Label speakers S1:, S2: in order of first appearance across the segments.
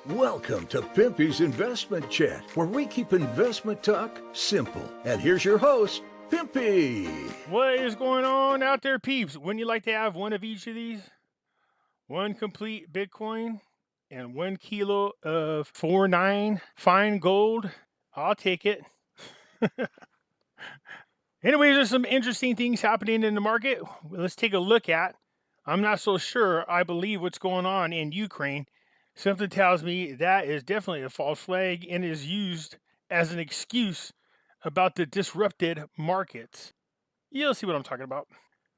S1: Welcome to Pimpy's Investment Chat, where we keep investment talk simple. And here's your host, Pimpy.
S2: What is going on out there, peeps? Wouldn't you like to have one of each of these? One complete Bitcoin and 1 kilo of 4.9 fine gold. I'll take it. Anyways, there's some interesting things happening in the market. Let's take a look at. I'm not so sure I believe what's going on in Ukraine. Something tells me that is definitely a false flag and is used as an excuse about the disrupted markets. You'll see what I'm talking about.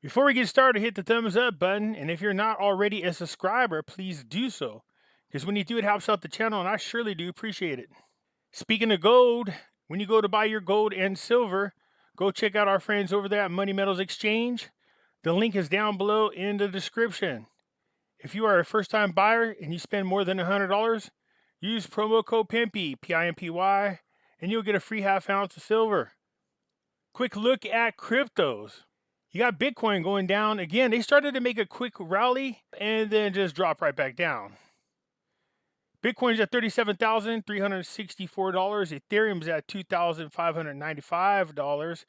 S2: Before we get started, hit the thumbs up button. And if you're not already a subscriber, please do so. Because when you do, it helps out the channel, and I surely do appreciate it. Speaking of gold, when you go to buy your gold and silver, go check out our friends over there at Money Metals Exchange. The link is down below in the description. If you are a first-time buyer and you spend more than $100, use promo code Pimpy, P-I-M-P-Y, and you'll get a free half ounce of silver. Quick look at cryptos. You got Bitcoin going down. Again, they started to make a quick rally and then just drop right back down. Bitcoin's at $37,364. Ethereum's at $2,595.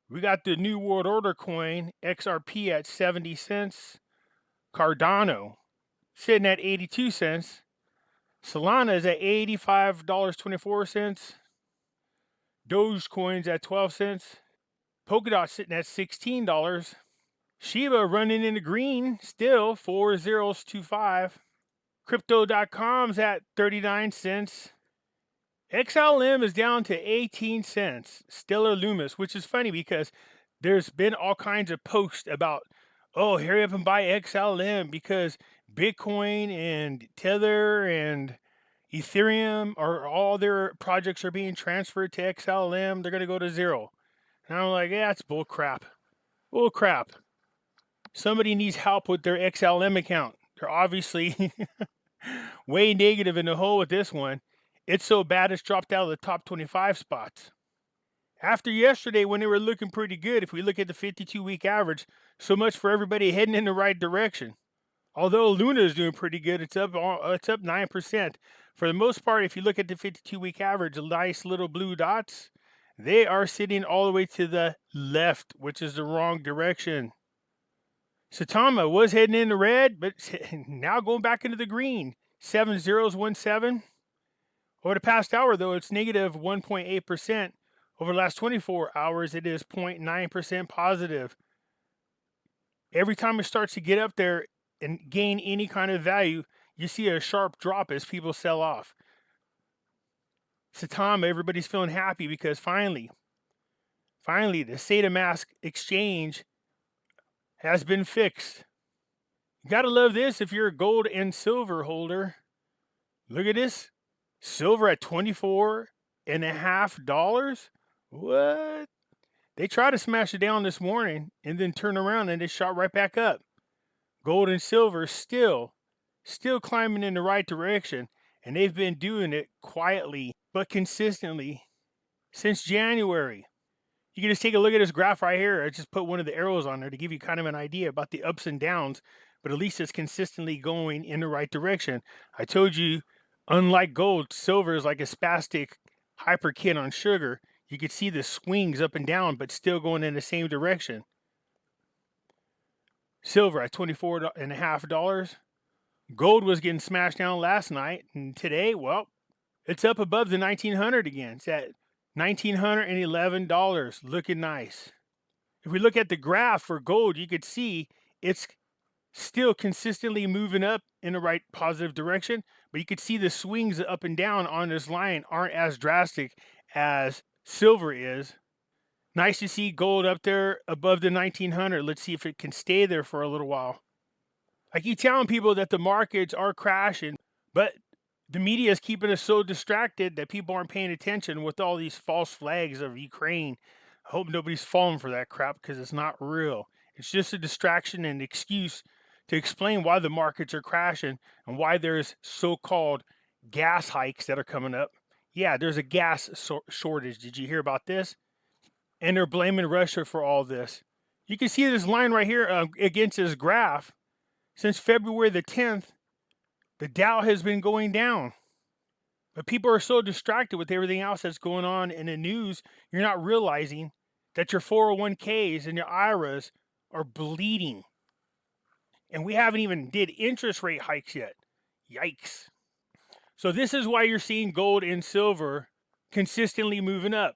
S2: We got the New World Order coin, XRP, at 70 cents. Cardano sitting at 82 cents. Solana is at $85.24. Dogecoin's at 12 cents. Polkadot sitting at $16. Shiba running in the green, still 4025. Crypto.com's at 39 cents. XLM is down to 18 cents. Stellar Loomis, which is funny because there's been all kinds of posts about, oh, hurry up and buy XLM because Bitcoin and Tether and Ethereum, or all their projects are being transferred to XLM. They're going to go to zero. And I'm like, yeah, it's bull crap. Bull crap. Somebody needs help with their XLM account. They're obviously way negative in the hole with this one. It's so bad it's dropped out of the top 25 spots. After yesterday, when they were looking pretty good, if we look at the 52-week average, so much for everybody heading in the right direction. Although Luna is doing pretty good, it's up 9%. For the most part, if you look at the 52-week average, the nice little blue dots, they are sitting all the way to the left, which is the wrong direction. Satama was heading in the red, but now going back into the green. 7017. Over the past hour, though, it's negative 1.8%. Over the last 24 hours, it is 0.9% positive. Every time it starts to get up there and gain any kind of value, you see a sharp drop as people sell off. Satama, everybody's feeling happy because finally, the SATA mask exchange has been fixed. You gotta love this if you're a gold and silver holder. Look at this. Silver at $24.50. What? They tried to smash it down this morning and then turn around and it shot right back up. Gold and silver still climbing in the right direction, and they've been doing it quietly but consistently since January. You can just take a look at this graph right here. I just put one of the arrows on there to give you kind of an idea about the ups and downs, but at least it's consistently going in the right direction. I told you, unlike gold, silver is like a spastic hyper kid on sugar. You could see the swings up and down, but still going in the same direction. Silver at $24.50. Gold was getting smashed down last night, and today, well, it's up above the 1900 again. It's at $1,911, looking nice. If we look at the graph for gold, you could see it's still consistently moving up in the right positive direction, but you could see the swings up and down on this line aren't as drastic as silver is. Nice to see gold up there above the 1900. Let's see if it can stay there for a little while. I keep telling people that the markets are crashing, but the media is keeping us so distracted that people aren't paying attention with all these false flags of Ukraine. I hope nobody's falling for that crap because it's not real. It's just a distraction and excuse to explain why the markets are crashing and why there's so-called gas hikes that are coming up. Yeah, there's a gas shortage. Did you hear about this? And they're blaming Russia for all this. You can see this line right here against this graph. Since February the 10th, The Dow has been going down. But people are so distracted with everything else that's going on in the news, you're not realizing that your 401ks and your IRAs are bleeding. And we haven't even did interest rate hikes yet. Yikes. So this is why you're seeing gold and silver consistently moving up.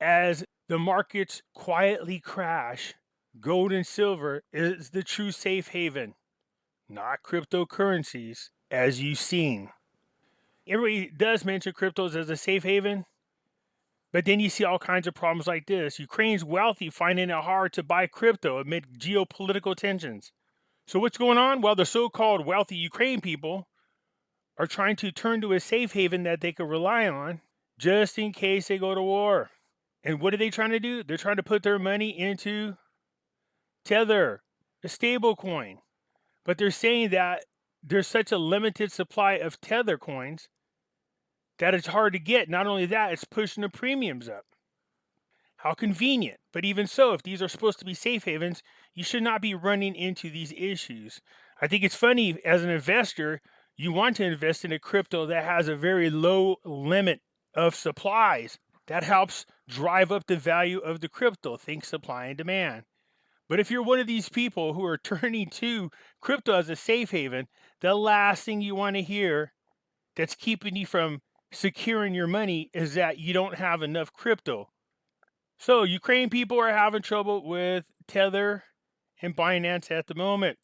S2: As the markets quietly crash, gold and silver is the true safe haven, not cryptocurrencies, as you've seen. Everybody does mention cryptos as a safe haven, but then you see all kinds of problems like this. Ukraine's wealthy finding it hard to buy crypto amid geopolitical tensions. So what's going on? Well, the so-called wealthy Ukraine people are trying to turn to a safe haven that they can rely on just in case they go to war. And what are they trying to do? They're trying to put their money into Tether, a stable coin. But they're saying that there's such a limited supply of Tether coins that it's hard to get. Not only that, it's pushing the premiums up. How convenient. But even so, if these are supposed to be safe havens, you should not be running into these issues. I think it's funny, as an investor, you want to invest in a crypto that has a very low limit of supplies. That helps drive up the value of the crypto. Think supply and demand. But if you're one of these people who are turning to crypto as a safe haven, the last thing you want to hear that's keeping you from securing your money is that you don't have enough crypto. So Ukraine people are having trouble with Tether and Binance at the moment.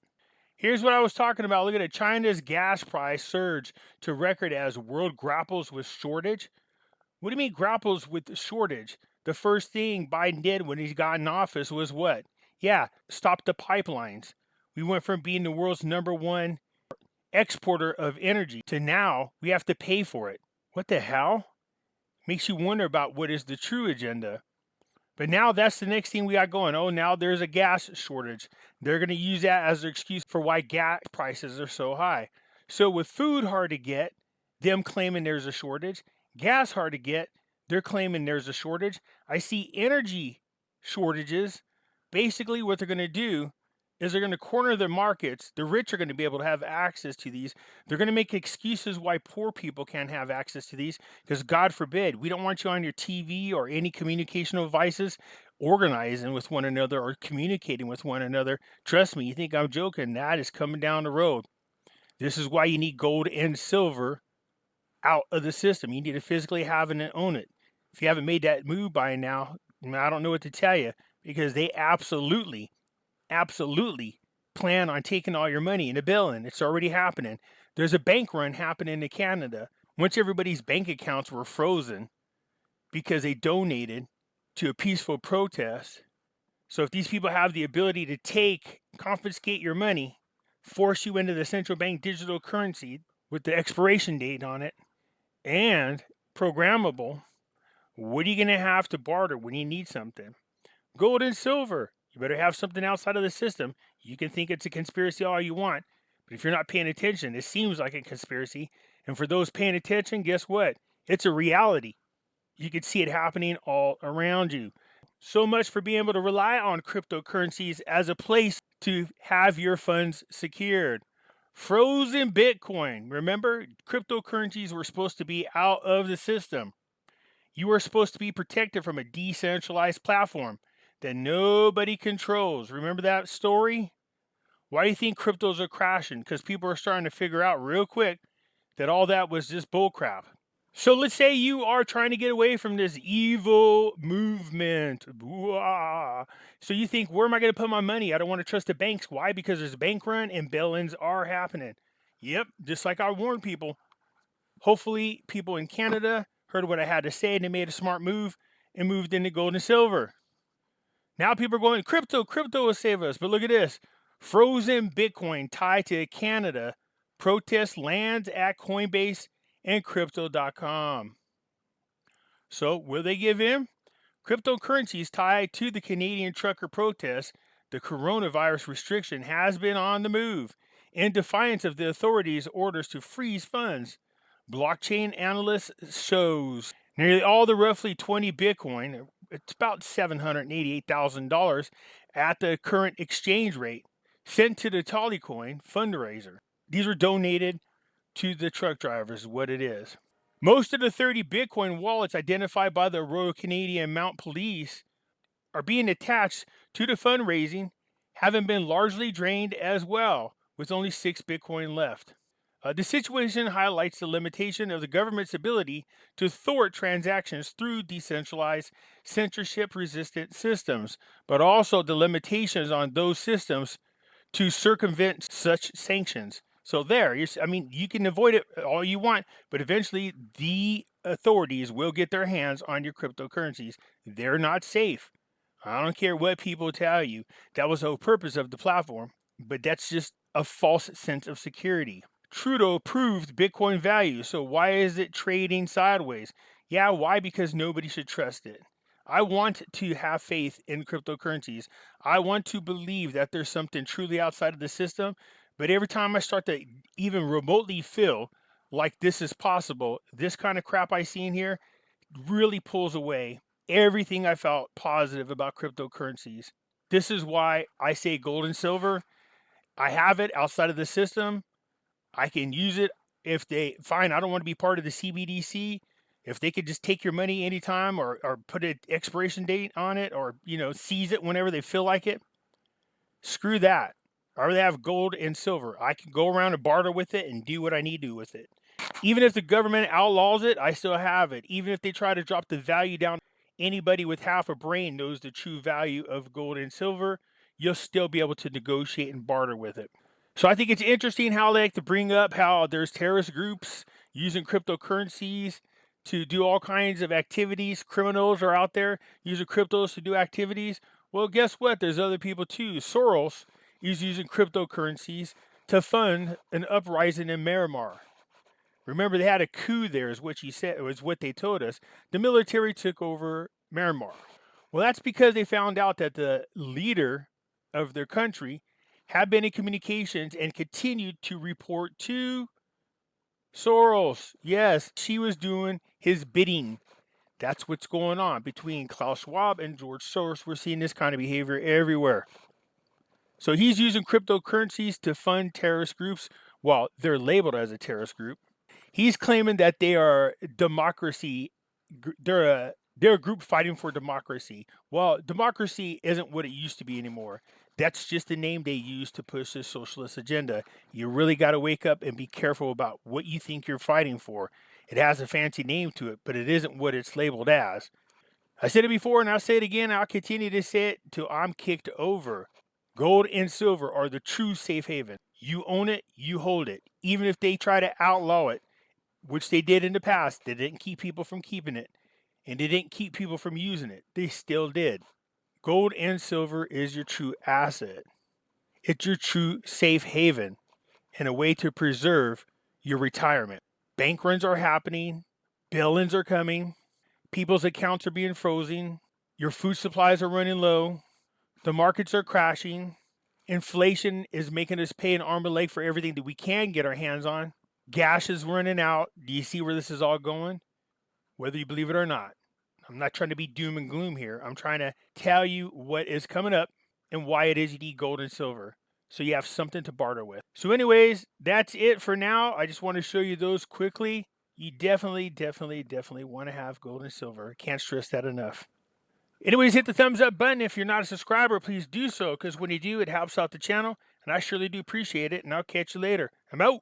S2: Here's what I was talking about. Look at it. China's gas price surged to record as world grapples with shortage. What do you mean grapples with shortage? The first thing Biden did when he got in office was what? Yeah, stop the pipelines. We went from being the world's #1 exporter of energy to now we have to pay for it. What the hell? Makes you wonder about what is the true agenda. But now that's the next thing we got going. Oh, now there's a gas shortage. They're going to use that as their excuse for why gas prices are so high. So with food hard to get, them claiming there's a shortage. Gas hard to get, they're claiming there's a shortage. I see energy shortages. Basically what they're going to do is they're going to corner the markets. The rich are going to be able to have access to these. They're going to make excuses why poor people can't have access to these, because God forbid, we don't want you on your TV or any communicational devices organizing with one another or communicating with one another. Trust me, you think I'm joking. That is coming down the road. This is why you need gold and silver out of the system. You need to physically have it and own it. If you haven't made that move by now, I don't know what to tell you, because they absolutely plan on taking all your money in a bill, and it's already happening. There's a bank run happening in Canada. Once everybody's bank accounts were frozen because they donated to a peaceful protest. So if these people have the ability to confiscate your money, force you into the central bank digital currency with the expiration date on it and programmable, what are you going to have to barter when you need something? Gold and silver. You better have something outside of the system. You can think it's a conspiracy all you want, but if you're not paying attention, it seems like a conspiracy. And for those paying attention, guess what? It's a reality. You can see it happening all around you. So much for being able to rely on cryptocurrencies as a place to have your funds secured. Frozen Bitcoin. Remember, cryptocurrencies were supposed to be out of the system. You were supposed to be protected from a decentralized platform that nobody controls. Remember that story? Why do you think cryptos are crashing? Because people are starting to figure out real quick that all that was just bullcrap. So let's say you are trying to get away from this evil movement. So you think, where am I going to put my money? I don't want to trust the banks. Why? Because there's a bank run and bail-ins are happening. Yep, just like I warned people. Hopefully people in Canada heard what I had to say and they made a smart move and moved into gold and silver. Now people are going, crypto will save us. But look at this. Frozen Bitcoin tied to Canada. Protest lands at Coinbase and crypto.com. So will they give in? Cryptocurrencies tied to the Canadian trucker protest, the coronavirus restriction has been on the move in defiance of the authorities' orders to freeze funds. Blockchain analyst shows nearly all the roughly 20 Bitcoin, it's about $788,000 at the current exchange rate, sent to the Tallycoin fundraiser. These were donated to the truck drivers is what it is. Most of the 30 Bitcoin wallets identified by the Royal Canadian Mount Police are being attached to the fundraising, having been largely drained as well, with only 6 Bitcoin left. The situation highlights the limitation of the government's ability to thwart transactions through decentralized, censorship-resistant systems, but also the limitations on those systems to circumvent such sanctions. So you can avoid it all you want, but eventually the authorities will get their hands on your cryptocurrencies. They're not safe. I don't care what people tell you. That was the whole purpose of the platform, but that's just a false sense of security. Trudeau approved Bitcoin value, so why is it trading sideways? Yeah, why? Because nobody should trust it. I want to have faith in cryptocurrencies. I want to believe that there's something truly outside of the system, but every time I start to even remotely feel like this is possible, this kind of crap I see in here really pulls away everything I felt positive about cryptocurrencies. This is why I say gold and silver. I have it outside of the system. I can use it if I don't want to be part of the CBDC. If they could just take your money anytime or put an expiration date on it or, seize it whenever they feel like it, screw that. I rather have gold and silver. I can go around and barter with it and do what I need to do with it. Even if the government outlaws it, I still have it. Even if they try to drop the value down, anybody with half a brain knows the true value of gold and silver. You'll still be able to negotiate and barter with it. So I think it's interesting how they like to bring up how there's terrorist groups using cryptocurrencies to do all kinds of activities. Criminals are out there using cryptos to do activities. Well, guess what? There's other people too. Soros is using cryptocurrencies to fund an uprising in Myanmar. Remember, they had a coup there, is what he said. It was what they told us. The military took over Myanmar. Well, that's because they found out that the leader of their country had been in communications and continued to report to Soros. Yes, she was doing his bidding. That's what's going on between Klaus Schwab and George Soros. We're seeing this kind of behavior everywhere. So he's using cryptocurrencies to fund terrorist groups while they're labeled as a terrorist group. He's claiming that they are democracy. They're a group fighting for democracy. Well, democracy isn't what it used to be anymore. That's just the name they use to push the socialist agenda. You really got to wake up and be careful about what you think you're fighting for. It has a fancy name to it, but it isn't what it's labeled as. I said it before and I'll say it again. I'll continue to say it till I'm kicked over. Gold and silver are the true safe haven. You own it, you hold it. Even if they try to outlaw it, which they did in the past, they didn't keep people from keeping it. And they didn't keep people from using it. They still did. Gold and silver is your true asset. It's your true safe haven and a way to preserve your retirement. Bank runs are happening. Bail-ins are coming. People's accounts are being frozen. Your food supplies are running low. The markets are crashing. Inflation is making us pay an arm and leg for everything that we can get our hands on. Gas is running out. Do you see where this is all going? Whether you believe it or not. I'm not trying to be doom and gloom here. I'm trying to tell you what is coming up and why it is you need gold and silver. So you have something to barter with. So anyways, that's it for now. I just want to show you those quickly. You definitely want to have gold and silver. Can't stress that enough. Anyways, hit the thumbs up button. If you're not a subscriber, please do so, because when you do, it helps out the channel, and I surely do appreciate it, and I'll catch you later. I'm out.